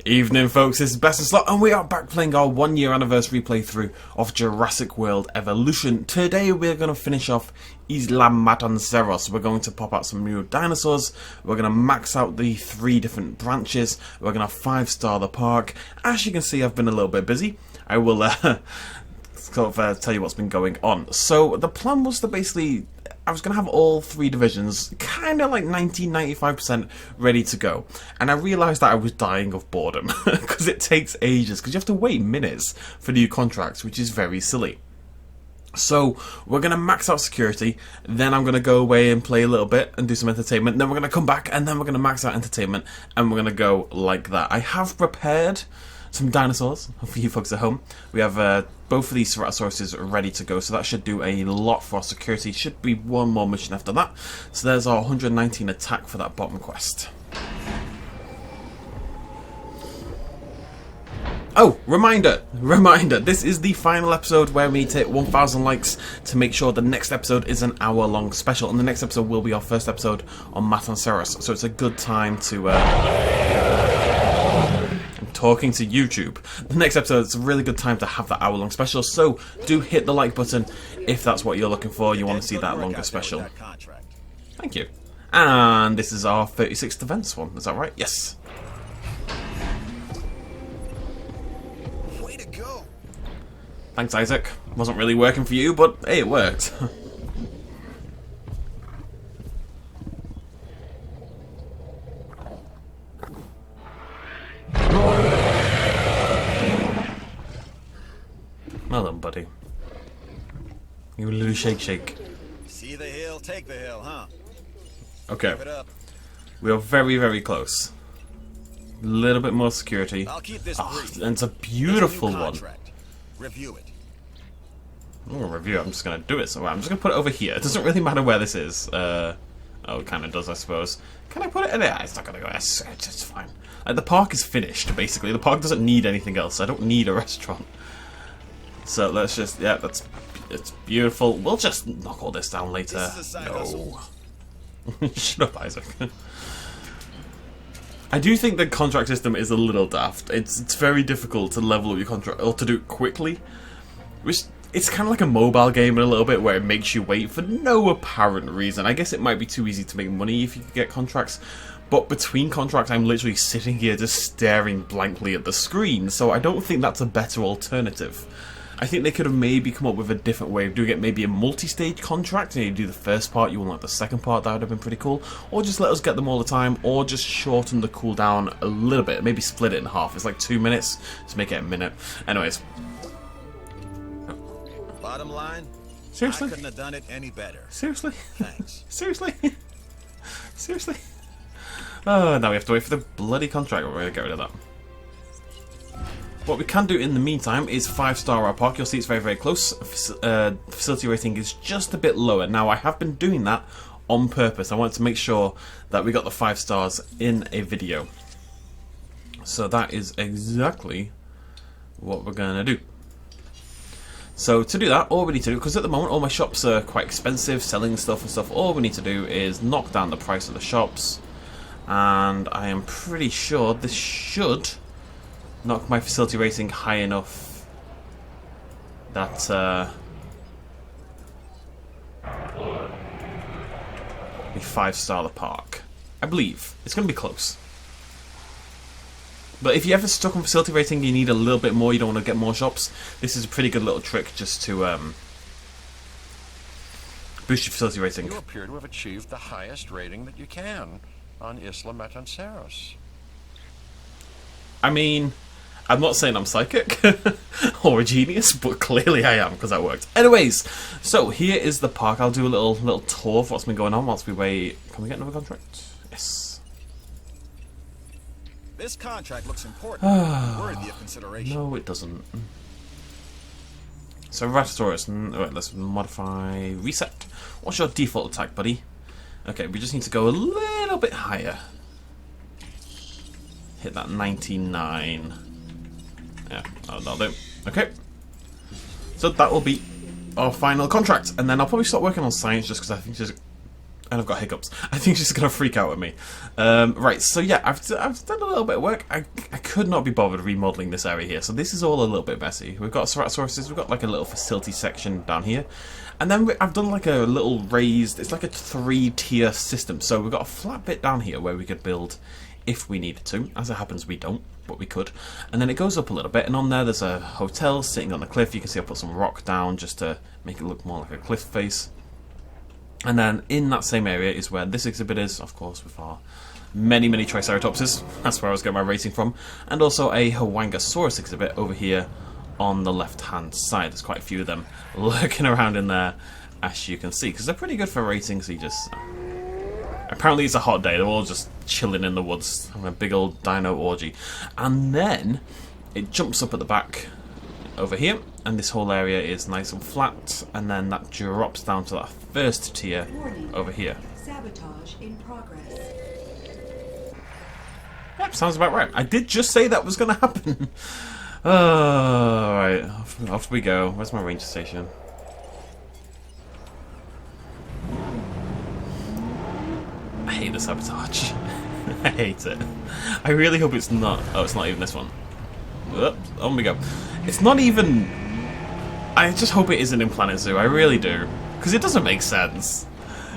Evening folks, this is BestInSlot and we are back playing our 1 year anniversary playthrough of Jurassic World Evolution. Today we're going to finish off Isla Matanceros. We're going to pop out some new dinosaurs, we're going to max out the 3 different branches, we're going to 5-star the park. As you can see, I've been a little bit busy. I will tell you what's been going on. So the plan was to basically, I was going to have all 3 divisions kind of like 90-95% ready to go. And I realised that I was dying of boredom because it takes ages, because you have to wait minutes for new contracts, which is very silly. So we're going to max out security, then I'm going to go away and play a little bit and do some entertainment, then we're going to come back and then we're going to max out entertainment, and we're going to go like that. I have prepared some dinosaurs for you folks at home. We have both of these Ceratosauruses ready to go, so that should do a lot for our security. Should be one more mission after that. So there's our 119 attack for that bottom quest. Oh, reminder, this is the final episode where we need to hit 1,000 likes to make sure the next episode is an hour-long special, and the next episode will be our first episode on Matanceros, so it's a good time to talking to YouTube. The next episode is a really good time to have that hour-long special, so do hit the like button if that's what you're looking for, you want to see that longer special. Thank you. And this is our 36th events one, is that right? Yes. Way to go. Thanks, Isaac. Wasn't really working for you, but hey, it worked. Well done, buddy. You little shake. See the hill, take the hill, huh? Okay. Give it up. We are very, very close. A little bit more security. I'll keep this brief. And it's a beautiful one. Review it. I'm gonna review it. I'm just gonna do it somewhere. I'm just gonna put it over here. It doesn't really matter where this is. Oh, it kind of does, I suppose. Can I put it in there? It's not gonna go. It's fine. The park is finished, basically. The park doesn't need anything else. I don't need a restaurant. So let's just, yeah, it's beautiful. We'll just knock all this down later. No. Shut up, Isaac. I do think the contract system is a little daft. It's very difficult to level up your contract, or to do it quickly. Which, it's kind of like a mobile game in a little bit, where it makes you wait for no apparent reason. I guess it might be too easy to make money if you could get contracts. But between contracts, I'm literally sitting here just staring blankly at the screen. So I don't think that's a better alternative. I think they could have maybe come up with a different way of doing it, maybe a multi-stage contract, and you do the first part, you unlock the second part. That would have been pretty cool. Or just let us get them all the time, or just shorten the cooldown a little bit, maybe split it in half. It's like 2 minutes, just make it a minute. Anyways. Bottom line, Seriously? I couldn't have done it any better. Seriously? Thanks. Seriously? Seriously? Oh, now we have to wait for the bloody contract. We're going to get rid of that. What we can do in the meantime is 5-star our park. You'll see it's very, very close. Facility rating is just a bit lower. Now, I have been doing that on purpose. I wanted to make sure that we got the 5 stars in a video. So that is exactly what we're going to do. So to do that, all we need to do, because at the moment all my shops are quite expensive, selling stuff and stuff, all we need to do is knock down the price of the shops. And I am pretty sure this should knock my facility rating high enough that we 5-star the park. I believe it's going to be close. But if you ever stuck on facility rating, you need a little bit more, you don't want to get more shops, this is a pretty good little trick just to boost your facility rating. You appear to have achieved the highest rating that you can on Isla Matanceros. I mean, I'm not saying I'm psychic or a genius, but clearly I am, because that worked. Anyways, so here is the park. I'll do a little tour of what's been going on whilst we wait. Can we get another contract? Yes. This contract looks important, worthy of consideration. No, it doesn't. So, Raptorus. Alright, let's modify reset. What's your default attack, buddy? Okay, we just need to go a little bit higher. Hit that 99. Yeah, that'll do. Okay. So that will be our final contract, and then I'll probably start working on science just because I think she's, and I've got hiccups. I think she's gonna freak out at me. Right. So yeah, I've done a little bit of work. I could not be bothered remodeling this area here, so this is all a little bit messy. We've got Ceratosaurus, we've got like a little facility section down here, and then I've done like a little raised, it's like a 3-tier system. So we've got a flat bit down here where we could build if we needed to. As it happens, we don't, but we could. And then it goes up a little bit, and on there there's a hotel sitting on the cliff. You can see I put some rock down just to make it look more like a cliff face. And then in that same area is where this exhibit is, of course, with our many, many Triceratopses. That's where I was getting my racing from. And also a Huangosaurus exhibit over here on the left-hand side. There's quite a few of them lurking around in there, as you can see, because they're pretty good for racing, so you just... Apparently it's a hot day, they're all just chilling in the woods, having a big old dino orgy. And then it jumps up at the back over here, and this whole area is nice and flat, and then that drops down to that first tier over here. Sabotage in progress. Yep, sounds about right. I did just say that was going to happen. Alright, off we go. Where's my ranger station? I hate the sabotage. I hate it. I really hope it's not... Oh, it's not even this one. Oops, on we go. It's not even... I just hope it isn't in Planet Zoo. I really do. Because it doesn't make sense.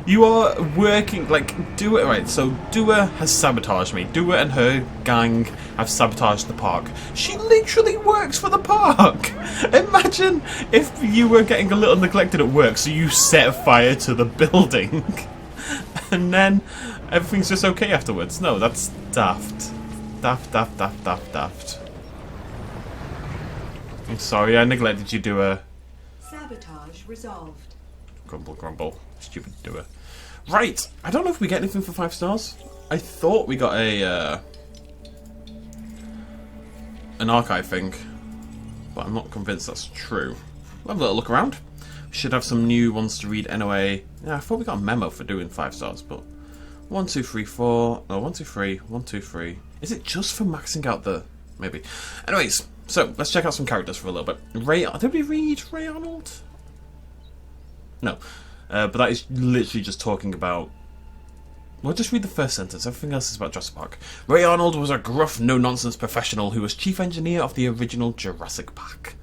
You are working... Like, Dua... Right, so Dua has sabotaged me. Dua and her gang have sabotaged the park. She literally works for the park. Imagine if you were getting a little neglected at work, so you set fire to the building. And then everything's just okay afterwards. No, that's daft. Daft. I'm sorry, I neglected you, Dua. Sabotage resolved. Grumble. Stupid Dua. Right, I don't know if we get anything for 5 stars. I thought we got a an archive thing, but I'm not convinced that's true. We'll have a little look around. Should have some new ones to read anyway. Yeah, I thought we got a memo for doing 5 stars, but 1, 2, 3, 4. No, 1, 2, 3. 1, 2, 3. Is it just for maxing out the... Maybe. Anyways, so let's check out some characters for a little bit. Did we read Ray Arnold? No. But that is literally just talking about... We'll just read the first sentence. Everything else is about Jurassic Park. Ray Arnold was a gruff, no-nonsense professional who was chief engineer of the original Jurassic Park,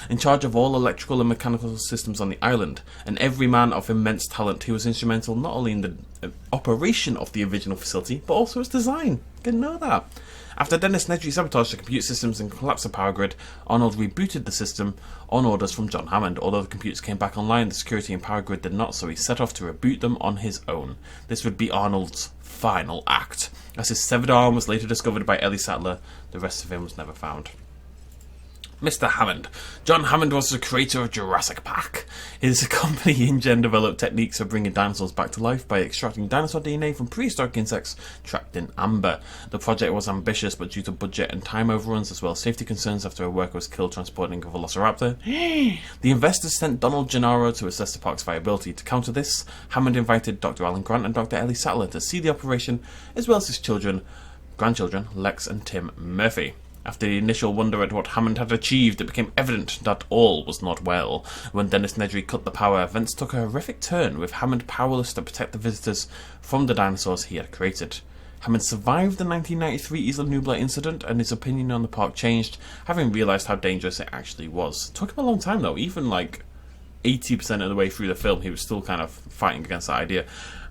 in charge of all electrical and mechanical systems on the island, and every man of immense talent. He was instrumental not only in the operation of the original facility, but also its design. Didn't know that. After Dennis Nedry sabotaged the computer systems and collapsed the power grid, Arnold rebooted the system on orders from John Hammond. Although the computers came back online, the security and power grid did not, so he set off to reboot them on his own. This would be Arnold's final act. As his severed arm was later discovered by Ellie Sattler, the rest of him was never found. Mr. Hammond. John Hammond was the creator of Jurassic Park. His company InGen developed techniques for bringing dinosaurs back to life by extracting dinosaur DNA from prehistoric insects trapped in amber. The project was ambitious, but due to budget and time overruns as well as safety concerns after a worker was killed transporting a velociraptor, the investors sent Donald Gennaro to assess the park's viability. To counter this, Hammond invited Dr. Alan Grant and Dr. Ellie Sattler to see the operation, as well as his grandchildren, Lex and Tim Murphy. After the initial wonder at what Hammond had achieved, it became evident that all was not well. When Dennis Nedry cut the power, events took a horrific turn, with Hammond powerless to protect the visitors from the dinosaurs he had created. Hammond survived the 1993 Isla Nublar incident, and his opinion on the park changed, having realised how dangerous it actually was. It took him a long time though, even like 80% of the way through the film he was still kind of fighting against that idea.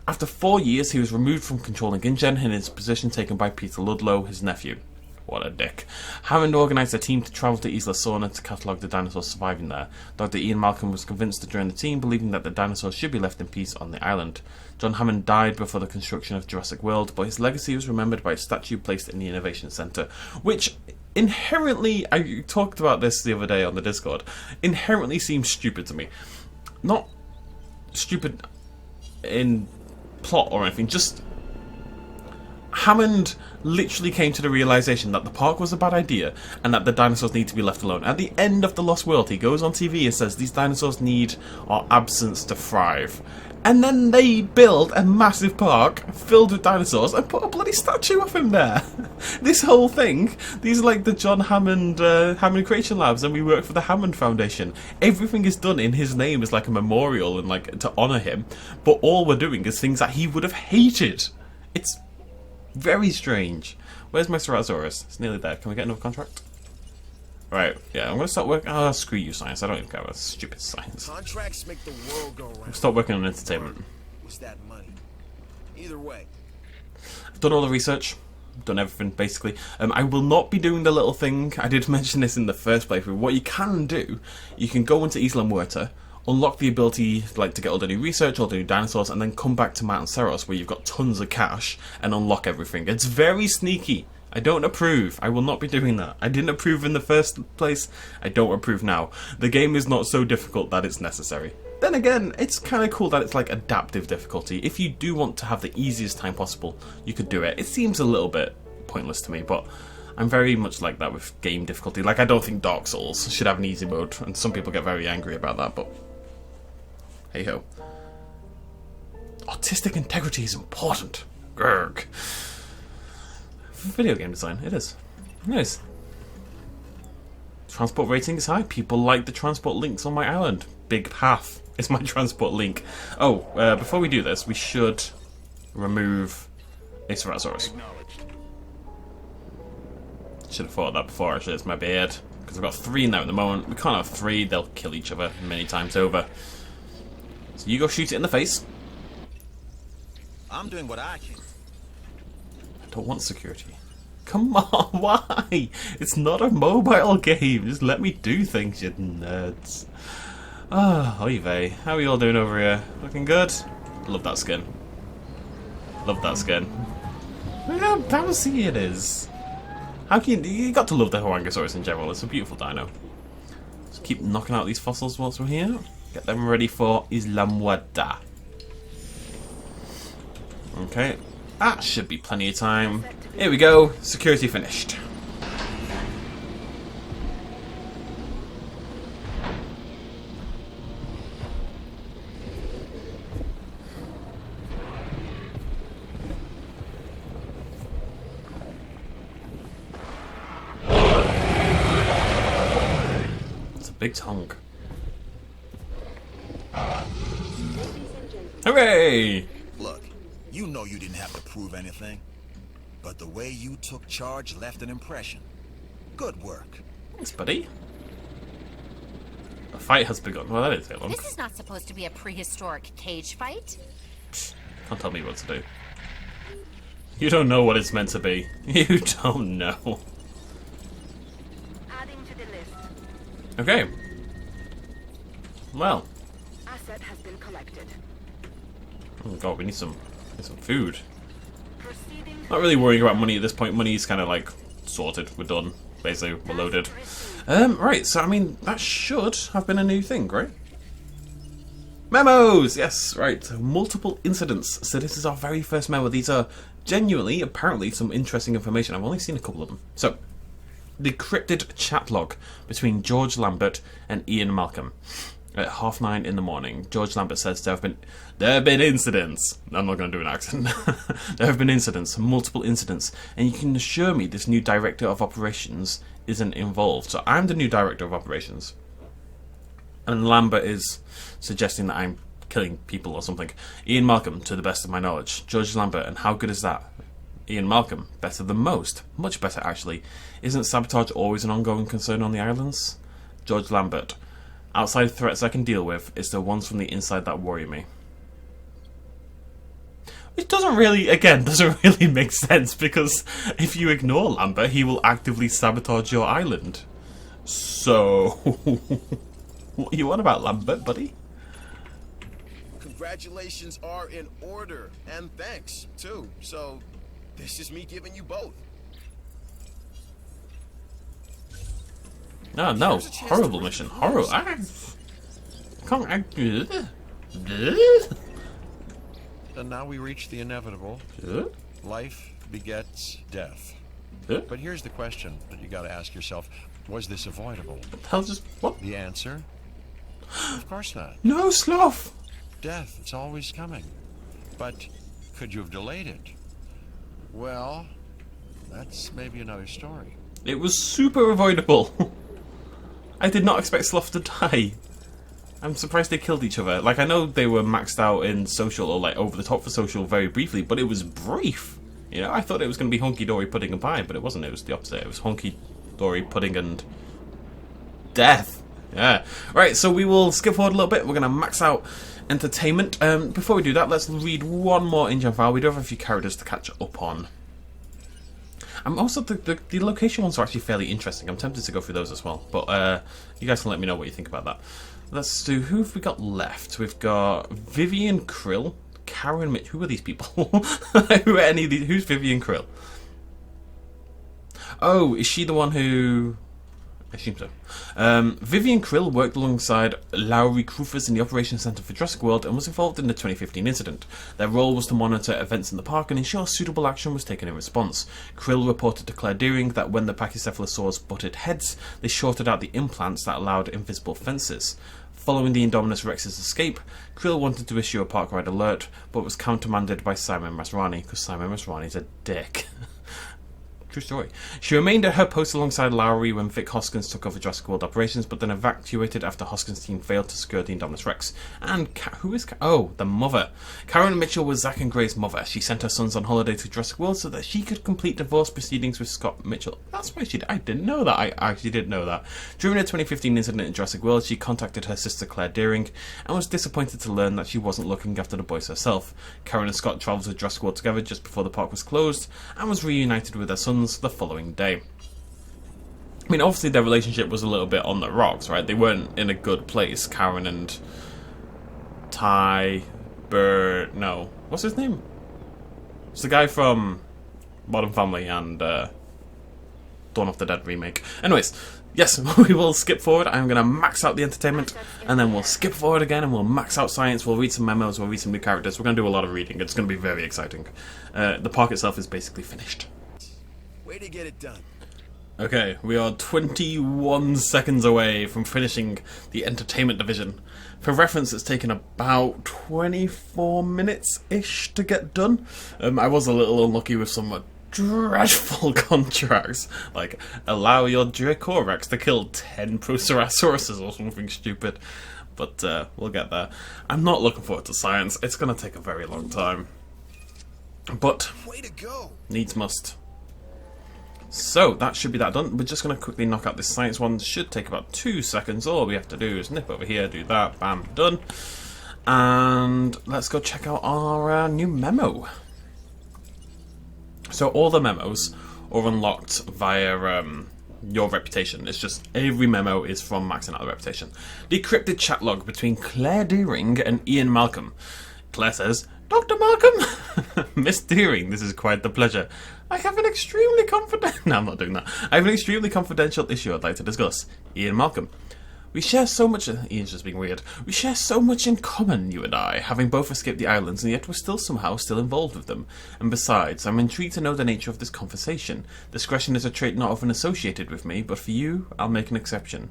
After 4 years, he was removed from controlling InGen and his position taken by Peter Ludlow, his nephew. What a dick. Hammond organised a team to travel to Isla Sorna to catalogue the dinosaurs surviving there. Dr. Ian Malcolm was convinced to join the team, believing that the dinosaurs should be left in peace on the island. John Hammond died before the construction of Jurassic World, but his legacy was remembered by a statue placed in the Innovation Centre, which inherently, I talked about this the other day on the Discord, inherently seems stupid to me. Not stupid in plot or anything, just... Hammond literally came to the realisation that the park was a bad idea and that the dinosaurs need to be left alone. At the end of The Lost World, he goes on TV and says these dinosaurs need our absence to thrive. And then they build a massive park filled with dinosaurs and put a bloody statue of him there. This whole thing, these are like the John Hammond Hammond Creation Labs, and we work for the Hammond Foundation. Everything is done in his name as like a memorial and like to honour him, but all we're doing is things that he would have hated. It's very strange. Where's my Ceratosaurus? It's nearly there. Can we get another contract? Right, yeah, I'm gonna start working. Oh, screw you, science. I don't even care about stupid science. Contracts make the world go round. Start working on entertainment. What's that money? Either way. I've done all the research. Done everything, basically. I will not be doing the little thing. I did mention this in the first playthrough. What you can do, you can go into Isla Muerta, unlock the ability like to get all the new research, all the new dinosaurs, and then come back to Matanceros where you've got tons of cash and unlock everything. It's very sneaky. I don't approve. I will not be doing that. I didn't approve in the first place. I don't approve now. The game is not so difficult that it's necessary. Then again, it's kind of cool that it's like adaptive difficulty. If you do want to have the easiest time possible, you could do it. It seems a little bit pointless to me, but I'm very much like that with game difficulty. Like, I don't think Dark Souls should have an easy mode, and some people get very angry about that, but hey ho. Artistic integrity is important. Grr. Video game design, it is. Nice. Transport rating is high. People like the transport links on my island. Big path is my transport link. Oh, before we do this, we should remove a Ceratosaurus. Should have thought of that before, actually. It's my bad. Because I've got 3 now at the moment. We can't have 3. They'll kill each other many times over. So you go shoot it in the face. I'm doing what I can. I don't want security. Come on, why? It's not a mobile game. Just let me do things, you nerds. Ah, oy vey. How are you all doing over here? Looking good? Love that skin. Love that skin. Look how bouncy it is. How can you got to love the Huangosaurus in general. It's a beautiful dino. Just keep knocking out these fossils whilst we're here. Get them ready for Isla Muerta. Okay. That should be plenty of time. Here we go. Security finished. It's a big tongue. Hooray! Look, you know you didn't have to prove anything. But the way you took charge left an impression. Good work. Thanks, buddy. A fight has begun. Well, that is a long. This is not supposed to be a prehistoric cage fight. Can't tell me what to do. You don't know what it's meant to be. You don't know. Adding to the list. Okay. Well. Asset has been collected. Oh god, we need some food. Proceeding. Not really worrying about money at this point. Money's kind of like sorted. We're done. Basically, we're loaded. Right. So I mean, that should have been a new thing, right? Memos. Yes. Right. Multiple incidents. So this is our very first memo. These are genuinely, apparently, some interesting information. I've only seen a couple of them. So, decrypted chat log between George Lambert and Ian Malcolm. At 9:30 in the morning, George Lambert says there have been incidents. I'm not going to do an accent. There have been incidents, multiple incidents, and you can assure me this new director of operations isn't involved. So I'm the new director of operations, and Lambert is suggesting that I'm killing people or something. Ian Malcolm, to the best of my knowledge. George Lambert, and how good is that? Ian Malcolm, better than most. Much better, actually. Isn't sabotage always an ongoing concern on the islands? George Lambert. Outside threats I can deal with, it's the ones from the inside that worry me. It doesn't really make sense, because if you ignore Lambert, he will actively sabotage your island. So, what you on about, Lambert, buddy? Congratulations are in order, and thanks, too. So, this is me giving you both. No, no, horrible mission. Horrible. And now we reach the inevitable. Life begets death. But here's the question that you got to ask yourself. Was this avoidable? Hell, just what? The answer? Of course not. No, sloth. Death, it's always coming. But could you have delayed it? Well, that's maybe another story. It was super avoidable. I did not expect Sloth to die. I'm surprised they killed each other. Like, I know they were maxed out in social, or like over the top for social very briefly, but it was brief. You know, I thought it was going to be hunky-dory pudding and pie, but it wasn't. It was the opposite. It was hunky-dory pudding and death. Yeah. Right, so we will skip forward a little bit. We're going to max out entertainment. Before we do that, let's read one more engine file. We do have a few characters to catch up on. Also, the location ones are actually fairly interesting. I'm tempted to go through those as well. But you guys can let me know what you think about that. Let's do, who have we got left? We've got Vivian Krill, Karen Mitch. Who are these people? Who are any of these? Who's Vivian Krill? Oh, is she the one who... I assume so. Vivian Krill worked alongside Lowry Krufers in the Operations Center for Jurassic World and was involved in the 2015 incident. Their role was to monitor events in the park and ensure suitable action was taken in response. Krill reported to Claire Deering that when the Pachycephalosaurs butted heads, they shorted out the implants that allowed invisible fences. Following the Indominus Rex's escape, Krill wanted to issue a park-wide alert, but was countermanded by Simon Masrani, because Simon Masrani's a dick. True story. She remained at her post alongside Lowry when Vic Hoskins took over Jurassic World operations, but then evacuated after Hoskins' team failed to secure the Indominus Rex. And who is... Oh, the mother. Karen Mitchell was Zach and Gray's mother. She sent her sons on holiday to Jurassic World so that she could complete divorce proceedings with Scott Mitchell. That's why she did. I didn't know that. I actually didn't know that. During the 2015 incident in Jurassic World, she contacted her sister Claire Deering and was disappointed to learn that she wasn't looking after the boys herself. Karen and Scott travelled to Jurassic World together just before the park was closed and was reunited with their sons the following day. I mean, obviously their relationship was a little bit on the rocks, right? They weren't in a good place. Karen and no, what's his name? It's the guy from Modern Family and Dawn of the Dead remake. Anyways, yes, we will skip forward. I'm going to max out the entertainment, and then we'll skip forward again, and we'll max out science. We'll read some memos, we'll read some new characters. We're going to do a lot of reading. It's going to be very exciting. The park itself is basically finished. Way to get it done. Okay, we are 21 seconds away from finishing the entertainment division. For reference, it's taken about 24 minutes-ish to get done. I was a little unlucky with some dreadful contracts, like allow your Dracorex to kill 10 Procerasauruses or something stupid. But we'll get there. I'm not looking forward to science. It's going to take a very long time. But Way to go. needs must. So, that should be that done. We're just going to quickly knock out this science one. Should take about 2 seconds. All we have to do is nip over here, do that, bam, done. And let's go check out our new memo. So, all the memos are unlocked via your reputation. It's just every memo is from maxing out the reputation. Decrypted chat log between Claire Deering and Ian Malcolm. Claire says, Dr. Malcolm? Miss Deering, this is quite the pleasure. I have an extremely no, I'm not doing that. I have an extremely confidential issue I'd like to discuss. Ian Malcolm. We share so much... Ian's just being weird. We share so much in common, you and I, having both escaped the islands, and yet we're still involved with them. And besides, I'm intrigued to know the nature of this conversation. Discretion is a trait not often associated with me, but for you, I'll make an exception.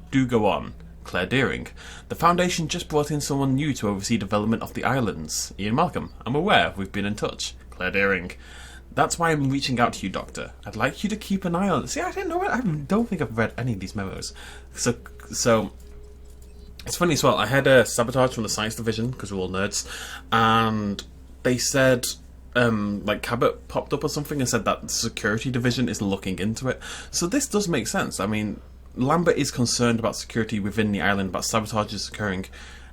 Do go on. Claire Deering. The Foundation just brought in someone new to oversee development of the islands. Ian Malcolm. I'm aware. We've been in touch. Claire Deering. That's why I'm reaching out to you, Doctor. I'd like you to keep an eye on... See, I didn't know it. I don't think I've read any of these memos. So it's funny as well. I had a sabotage from the science division, because we're all nerds, and they said... like Cabot popped up or something and said that the security division is looking into it. So this does make sense. I mean, Lambert is concerned about security within the island, about sabotages occurring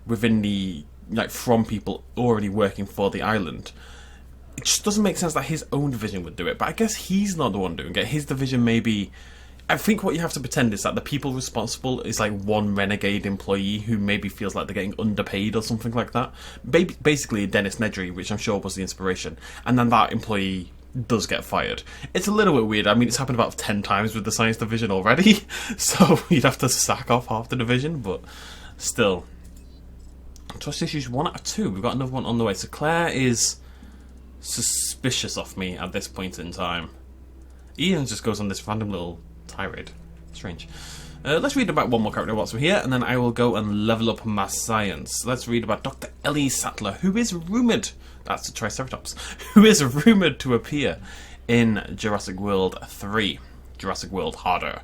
within the, like, from people already working for the island. It just doesn't make sense that his own division would do it, but I guess he's not the one doing it. His division maybe... I think what you have to pretend is that the people responsible is like one renegade employee who maybe feels like they're getting underpaid or something like that. Basically Dennis Nedry, which I'm sure was the inspiration, and then that employee does get fired. It's a little bit weird. I mean, it's happened about 10 times with the science division already, so you'd have to sack off half the division, but still. Trust issues 1 out of 2. We've got another one on the way. So Claire is suspicious of me at this point in time. Ian just goes on this random little tirade. Strange. Let's read about one more character whilst we're here, and then I will go and level up my science. Let's read about Dr. Ellie Sattler, who is rumoured... That's a Triceratops. Who is rumoured to appear in Jurassic World 3. Jurassic World harder.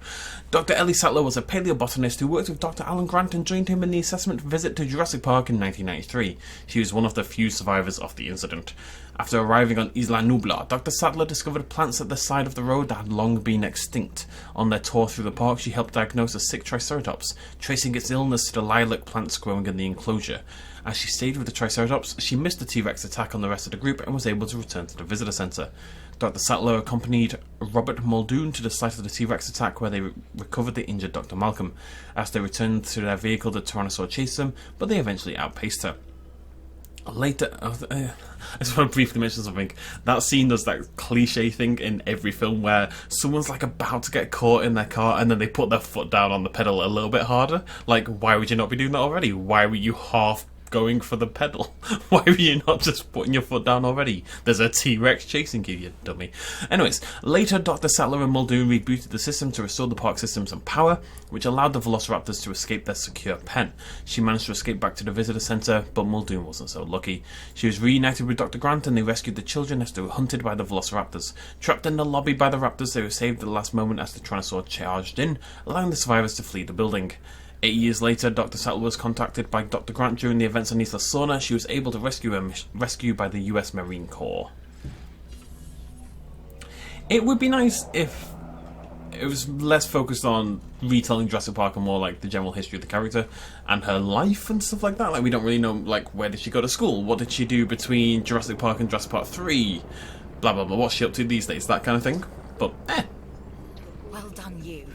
Dr. Ellie Sattler was a paleobotanist who worked with Dr. Alan Grant and joined him in the assessment visit to Jurassic Park in 1993. She was one of the few survivors of the incident. After arriving on Isla Nublar, Dr. Sattler discovered plants at the side of the road that had long been extinct. On their tour through the park, she helped diagnose a sick Triceratops, tracing its illness to the lilac plants growing in the enclosure. As she stayed with the Triceratops, she missed the T-Rex attack on the rest of the group and was able to return to the visitor centre. Dr. Sattler accompanied Robert Muldoon to the site of the T-Rex attack, where they recovered the injured Dr. Malcolm. As they returned to their vehicle, the Tyrannosaur chased them, but they eventually outpaced her. Later, I just want to briefly mention something. That scene does that cliche thing in every film where someone's like about to get caught in their car and then they put their foot down on the pedal a little bit harder. Like, why would you not be doing that already? Why were you half going for the pedal? Why were you not just putting your foot down already? There's a T-Rex chasing you, you dummy. Anyways, later Dr. Sattler and Muldoon rebooted the system to restore the park system some power, which allowed the Velociraptors to escape their secure pen. She managed to escape back to the visitor centre, but Muldoon wasn't so lucky. She was reunited with Dr. Grant and they rescued the children as they were hunted by the Velociraptors. Trapped in the lobby by the raptors, they were saved at the last moment as the Tyrannosaur charged in, allowing the survivors to flee the building. 8 years later, Dr. Sattler was contacted by Dr. Grant during the events on Isla Sorna. She was able to rescued by the US Marine Corps. It would be nice if it was less focused on retelling Jurassic Park and more like the general history of the character and her life and stuff like that. Like, we don't really know, like, where did she go to school? What did she do between Jurassic Park and Jurassic Park 3? Blah, blah, blah. What's she up to these days? That kind of thing. But, Well done, you.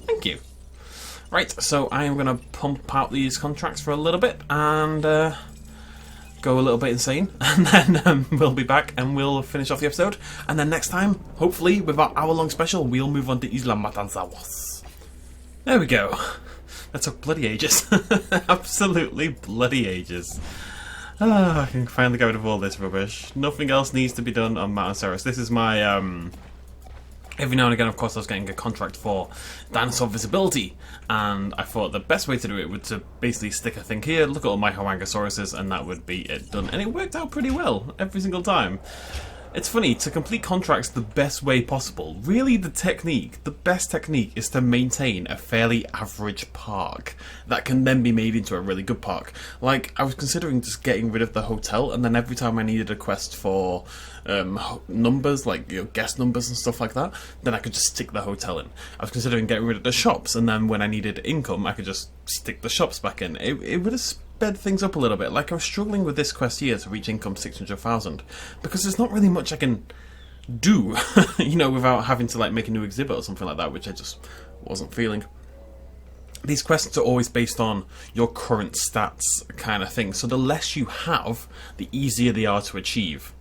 Thank you. Right, so I am going to pump out these contracts for a little bit and go a little bit insane, and then we'll be back and we'll finish off the episode. And then next time, hopefully, with our hour-long special, we'll move on to Isla Matanceros. There we go. That took bloody ages. Absolutely bloody ages. I can finally get rid of all this rubbish. Nothing else needs to be done on Matanceros. This is my every now and again, of course, I was getting a contract for dinosaur visibility, and I thought the best way to do it would to basically stick a thing here, look at all my Huangosauruses, and that would be it done. And it worked out pretty well every single time. It's funny, to complete contracts the best way possible, really the best technique is to maintain a fairly average park that can then be made into a really good park. Like, I was considering just getting rid of the hotel, and then every time I needed a quest for numbers, like, you know, guest numbers and stuff like that, then I could just stick the hotel in. I was considering getting rid of the shops, and then when I needed income, I could just stick the shops back in. It would have sped things up a little bit. Like, I was struggling with this quest here to reach income 600,000 because there's not really much I can do, you know, without having to like make a new exhibit or something like that, which I just wasn't feeling. These quests are always based on your current stats kind of thing, so the less you have, the easier they are to achieve.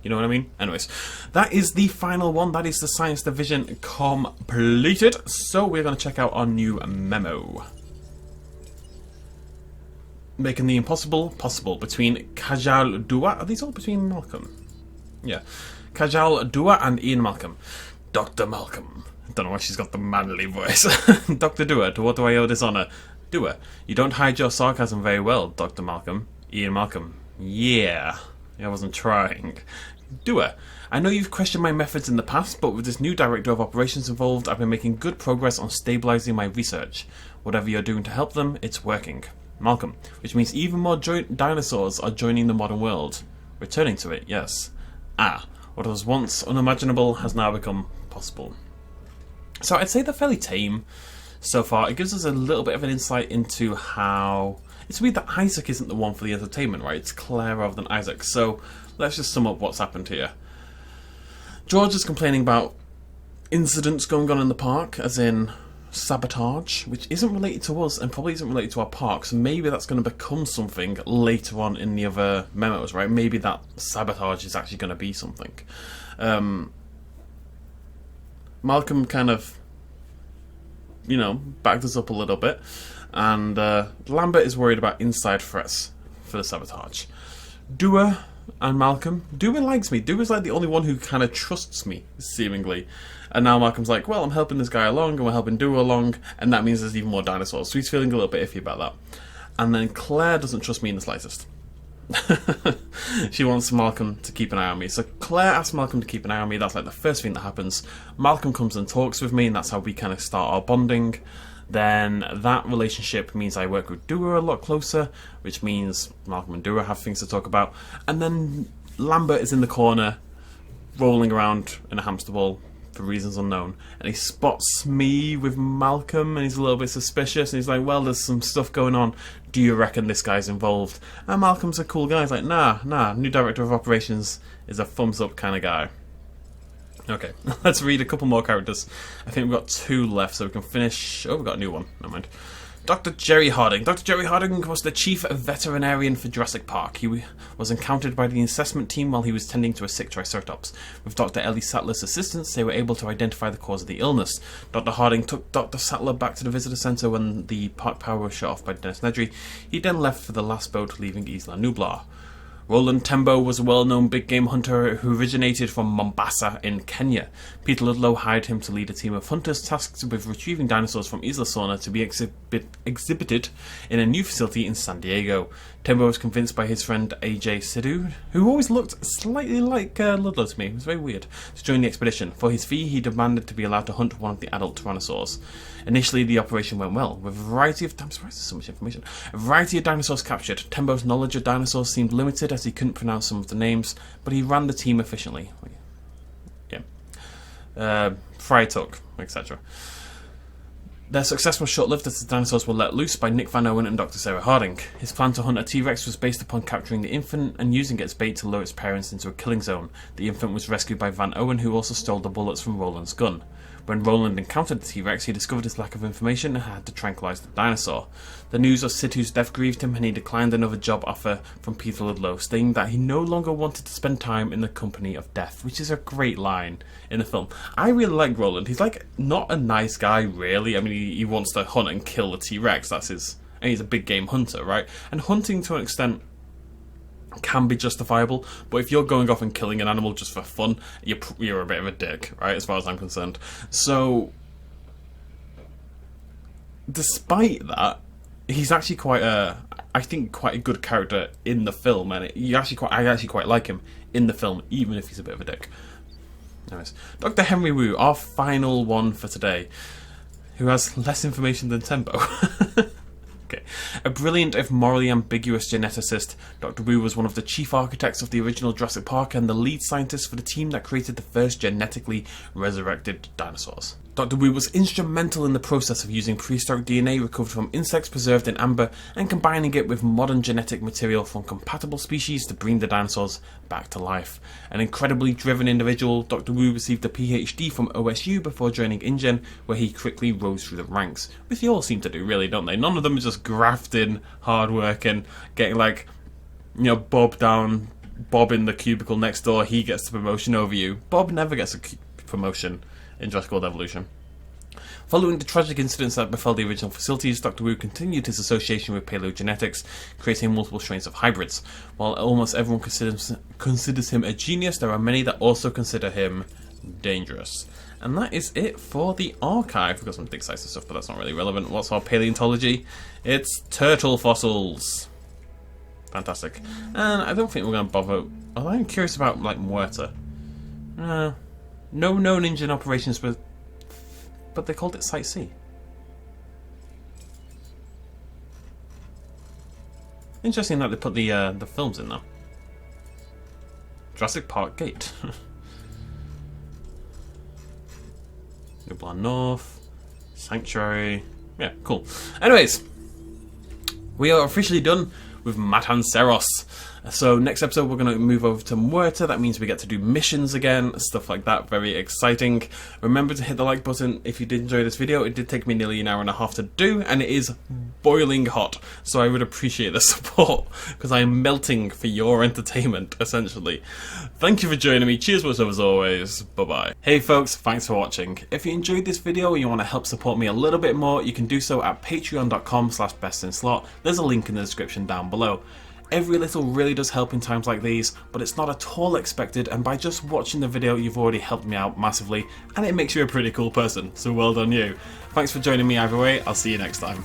You know what I mean? Anyways, that is the final one. That is the Science Division completed. So we're going to check out our new memo. Making the impossible possible between Kajal Dua. Are these all between Malcolm? Yeah. Kajal Dua and Ian Malcolm. Dr. Malcolm. I don't know why she's got the manly voice. Dr. Dua, to what do I owe this honour? Dua, you don't hide your sarcasm very well, Dr. Malcolm. Ian Malcolm. Yeah. I wasn't trying. Dua, I know you've questioned my methods in the past, but with this new director of operations involved, I've been making good progress on stabilising my research. Whatever you're doing to help them, it's working. Malcolm, which means even more dinosaurs are joining the modern world. Returning to it, yes. What was once unimaginable has now become possible. So I'd say they're fairly tame so far. It gives us a little bit of an insight into how... It's weird that Isaac isn't the one for the entertainment, right? It's Claire rather than Isaac. So let's just sum up what's happened here. George is complaining about incidents going on in the park, as in sabotage, which isn't related to us and probably isn't related to our park. So maybe that's going to become something later on in the other memos, right? Maybe that sabotage is actually going to be something. Malcolm kind of, you know, backed us up a little bit. And Lambert is worried about inside threats for the sabotage. Dua and Malcolm. Dua likes me. Dua's like the only one who kind of trusts me, seemingly. And now Malcolm's like, well, I'm helping this guy along, and we're helping Dua along, and that means there's even more dinosaurs. So he's feeling a little bit iffy about that. And then Claire doesn't trust me in the slightest. She wants Malcolm to keep an eye on me. So Claire asks Malcolm to keep an eye on me. That's like the first thing that happens. Malcolm comes and talks with me, and that's how we kind of start our bonding. Then that relationship means I work with Dua a lot closer, which means Malcolm and Dua have things to talk about. And then Lambert is in the corner, rolling around in a hamster ball for reasons unknown, and he spots me with Malcolm, and he's a little bit suspicious, and he's like, well, there's some stuff going on. Do you reckon this guy's involved? And Malcolm's a cool guy. He's like, nah, new director of operations is a thumbs up kind of guy. Okay, let's read a couple more characters. I think we've got 2 left, so we can finish... Oh, we've got a new one. Never mind. Dr. Jerry Harding. Dr. Jerry Harding was the chief veterinarian for Jurassic Park. He was encountered by the assessment team while he was tending to a sick Triceratops. With Dr. Ellie Sattler's assistance, they were able to identify the cause of the illness. Dr. Harding took Dr. Sattler back to the visitor centre when the park power was shut off by Dennis Nedry. He then left for the last boat, leaving Isla Nublar. Roland Tembo was a well-known big-game hunter who originated from Mombasa in Kenya. Peter Ludlow hired him to lead a team of hunters tasked with retrieving dinosaurs from Isla Sorna to be exhibited in a new facility in San Diego. Tembo was convinced by his friend AJ Sidhu, who always looked slightly like Ludlow to me, it was very weird, to join the expedition. For his fee, he demanded to be allowed to hunt one of the adult tyrannosaurs. Initially, the operation went well, with a variety of... I'm surprised there's so much information. A variety of dinosaurs captured. Tembo's knowledge of dinosaurs seemed limited as he couldn't pronounce some of the names, but he ran the team efficiently. Yeah. Fry Tuck, etc. Their success was short-lived as the dinosaurs were let loose by Nick Van Owen and Dr. Sarah Harding. His plan to hunt a T-Rex was based upon capturing the infant and using it as bait to lure its parents into a killing zone. The infant was rescued by Van Owen, who also stole the bullets from Roland's gun. When Roland encountered the T-Rex, he discovered his lack of information and had to tranquilise the dinosaur. The news of Sidhu's death grieved him, and he declined another job offer from Peter Ludlow, stating that he no longer wanted to spend time in the company of death, which is a great line in the film. I really like Roland. He's like not a nice guy, really. I mean, he wants to hunt and kill the T-Rex. That's his... And he's a big game hunter, right? And hunting, to an extent, can be justifiable, but if you're going off and killing an animal just for fun, you're a bit of a dick, right, as far as I'm concerned. So, despite that, he's actually quite a good character in the film, and I actually quite like him in the film, even if he's a bit of a dick. Anyways, Dr. Henry Wu, our final one for today, who has less information than Tembo. Okay. A brilliant, if morally ambiguous geneticist, Dr. Wu was one of the chief architects of the original Jurassic Park and the lead scientist for the team that created the first genetically resurrected dinosaurs. Dr. Wu was instrumental in the process of using prehistoric DNA recovered from insects preserved in amber and combining it with modern genetic material from compatible species to bring the dinosaurs back to life. An incredibly driven individual, Dr. Wu received a PhD from OSU before joining InGen, where he quickly rose through the ranks. Which they all seem to do, really, don't they? None of them are just grafting, hard working, getting like, you know, Bob in the cubicle next door, he gets the promotion over you. Bob never gets a promotion in Jurassic World Evolution. Following the tragic incidents that befell the original facilities, Dr. Wu continued his association with paleogenetics, creating multiple strains of hybrids. While almost everyone considers him a genius, there are many that also consider him dangerous. And that is it for the archive. We've got some big size stuff, but that's not really relevant. What's our paleontology? It's turtle fossils. Fantastic. And I don't think we're going to bother... Although I'm curious about, like, Muerta. No known engine operations, but they called it Site C. Interesting that they put the films in there. Jurassic Park Gate. Nublar North. Sanctuary. Yeah, cool. Anyways, we are officially done with Matanceros. So next episode we're going to move over to Muerta. That means we get to do missions again, stuff like that. Very exciting. Remember to hit the like button if you did enjoy this video. It did take me nearly an hour and a half to do, and it is boiling hot. So I would appreciate the support, because I am melting for your entertainment, essentially. Thank you for joining me. Cheers, what's up as always. Bye-bye. Hey folks, thanks for watching. If you enjoyed this video and you want to help support me a little bit more, you can do so at patreon.com/bestinslot. There's a link in the description down below. Every little really does help in times like these, but it's not at all expected, and by just watching the video you've already helped me out massively, and it makes you a pretty cool person, so well done you. Thanks for joining me either way, I'll see you next time.